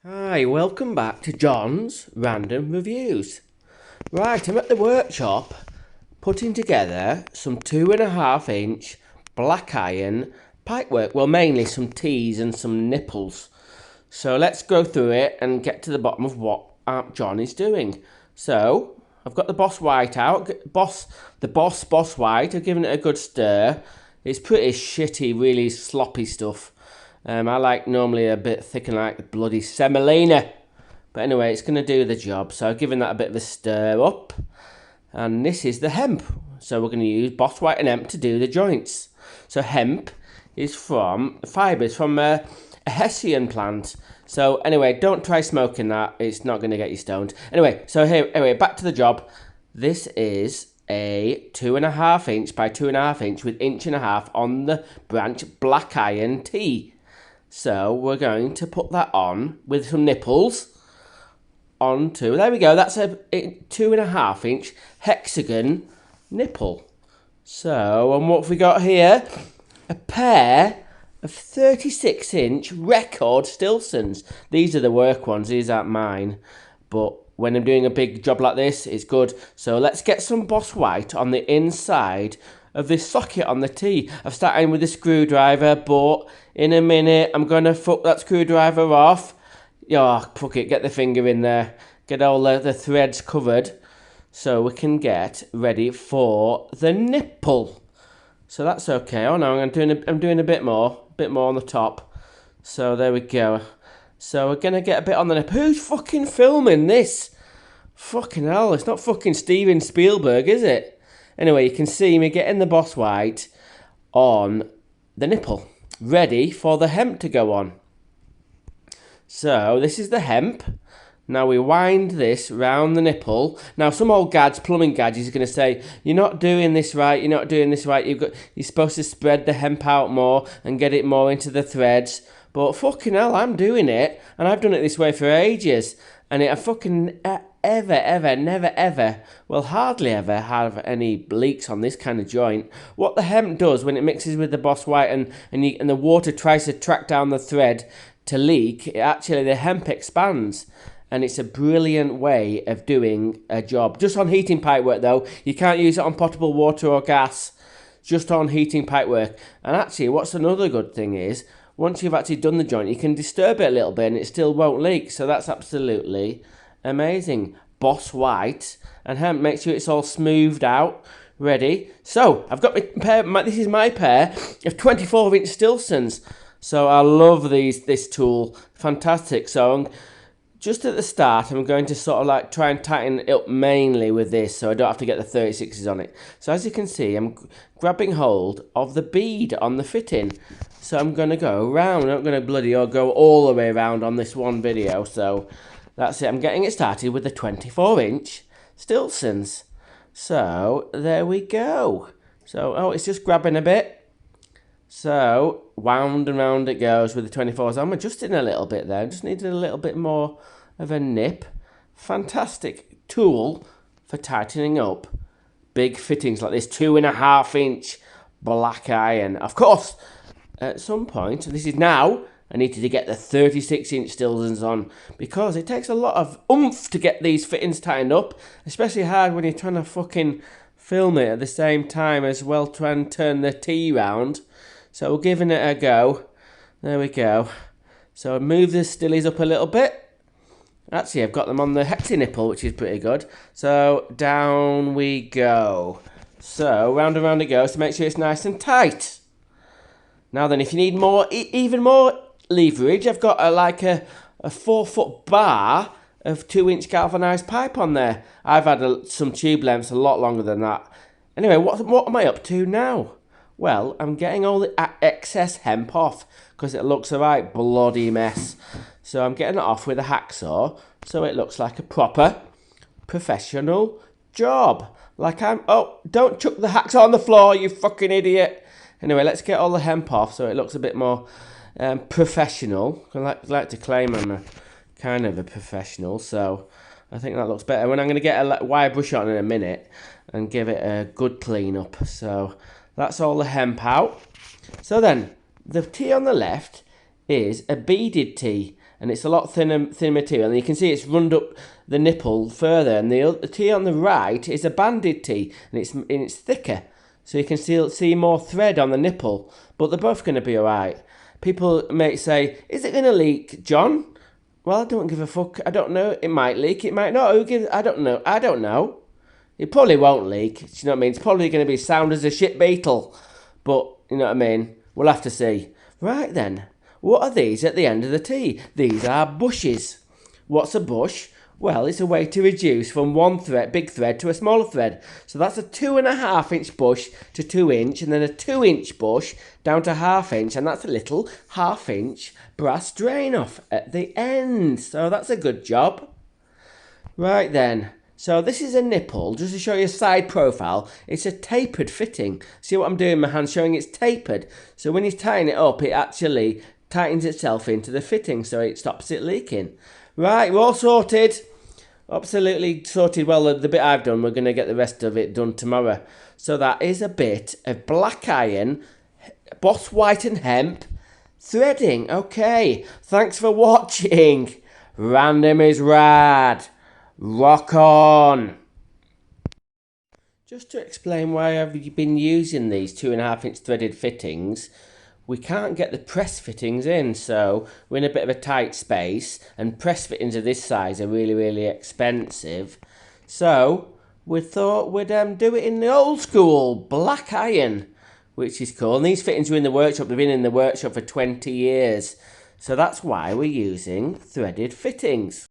Hi, welcome back to John's Random Reviews. Right, I'm at the workshop putting together some 2.5 inch black iron pipework. Well, mainly some T's and some nipples. So let's go through it and get to the bottom of what John is doing. So I've got the Boss White out. The Boss White. I've given it a good stir. It's pretty shitty, really sloppy stuff. I like normally a bit thicker like bloody semolina. But anyway, it's going to do the job. So I've given that a bit of a stir up. And this is the hemp. So we're going to use Boss White and hemp to do the joints. So hemp is from fibres from a hessian plant. So anyway, don't try smoking that. It's not going to get you stoned. Anyway, back to the job. This is a 2.5 inch by 2.5 inch with 1.5 inch on the branch black iron T. So we're going to put that on with some nipples onto, there we go, that's a 2.5 inch hexagon nipple. So, and what have we got here? A pair of 36 inch record stillsons. These are the work ones, these aren't mine. But when I'm doing a big job like this, it's good. So let's get some Boss White on the inside of this socket on the T. I've started with a screwdriver, but in a minute I'm going to fuck that screwdriver off. Oh, fuck it, get the finger in there. Get all the threads covered so we can get ready for the nipple. So that's okay. Oh no, I'm doing a bit more on the top. So there we go. So we're going to get a bit on the nipple. Who's fucking filming this? Fucking hell, it's not fucking Steven Spielberg, is it? Anyway, you can see me getting the Boss White on the nipple, ready for the hemp to go on. So this is the hemp. Now we wind this round the nipple. Now some old plumbing gads is going to say, you're not doing this right, you're supposed to spread the hemp out more and get it more into the threads. But fucking hell, I'm doing it, and I've done it this way for ages. And I fucking never ever, will hardly ever have any leaks on this kind of joint. What the hemp does when it mixes with the Boss White and the water tries to track down the thread to leak, the hemp expands. And it's a brilliant way of doing a job. Just on heating pipework though, you can't use it on potable water or gas, just on heating pipework. And actually, what's another good thing is, once you've actually done the joint, you can disturb it a little bit and it still won't leak. So that's absolutely amazing. Boss White and hemp, make sure it's all smoothed out, ready. So I've got this is my pair of 24-inch stillsons. So I love this tool, fantastic. So just at the start, I'm going to sort of like try and tighten it up mainly with this, so I don't have to get the 36s on it. So as you can see, I'm grabbing hold of the bead on the fitting. So I'm going to go around. I'm not going to go all the way around on this one video. So that's it. I'm getting it started with the 24-inch stillsons. So there we go. So, it's just grabbing a bit. So wound and round it goes with the 24s. I'm adjusting a little bit there. Just needed a little bit more of a nip. Fantastic tool for tightening up big fittings like this 2.5 inch black iron. Of course, at some point, this is now, I needed to get the 36-inch stillsons on because it takes a lot of oomph to get these fittings tightened up, especially hard when you're trying to fucking film it at the same time as well, try and turn the T round. So we're giving it a go. There we go. So I move the stillies up a little bit. Actually, I've got them on the hexi nipple, which is pretty good. So down we go. So round and round it goes to make sure it's nice and tight. Now then, if you need more, even more leverage, I've got a 4-foot bar of 2-inch galvanised pipe on there. I've had some tube lengths a lot longer than that. Anyway, what am I up to now? Well, I'm getting all the excess hemp off because it looks a right bloody mess. So I'm getting it off with a hacksaw so it looks like a proper professional job. Don't chuck the hacksaw on the floor, you fucking idiot. Anyway, let's get all the hemp off so it looks a bit more professional. I like to claim I'm a kind of a professional, so I think that looks better. When I'm going to get a wire brush on in a minute and give it a good clean up. So that's all the hemp out. So then, the T on the left is a beaded T. and it's a lot thin material, and you can see it's run up the nipple further, and the tee on the right is a banded tee, and it's thicker, so you can still see more thread on the nipple, but they're both going to be alright. People may say, is it going to leak, John? Well, I don't give a fuck. I don't know. It might leak, it might not. I don't know. It probably won't leak. Do you know what I mean? It's probably going to be sound as a shit beetle, but you know what I mean? We'll have to see. Right then. What are these at the end of the tee? These are bushes. What's a bush? Well, it's a way to reduce from one big thread to a smaller thread. So that's a 2.5 inch bush to 2 inch, and then a 2 inch bush down to 1/2 inch, and that's a little 1/2 inch brass drain off at the end. So that's a good job. Right then. So this is a nipple, just to show you a side profile. It's a tapered fitting. See what I'm doing? My hand's showing it's tapered. So when you tighten it up, it actually tightens itself into the fitting, so it stops it leaking. Right, we're all sorted. Absolutely sorted. Well, the bit I've done, we're going to get the rest of it done tomorrow. So that is a bit of black iron, Boss White and hemp threading. Okay, thanks for watching. Random is rad. Rock on. Just to explain why I've been using these 2.5 inch threaded fittings, we can't get the press fittings in, so we're in a bit of a tight space, and press fittings of this size are really expensive. So we thought we'd do it in the old school black iron, which is cool. And these fittings were in the workshop. They've been in the workshop for 20 years. So that's why we're using threaded fittings.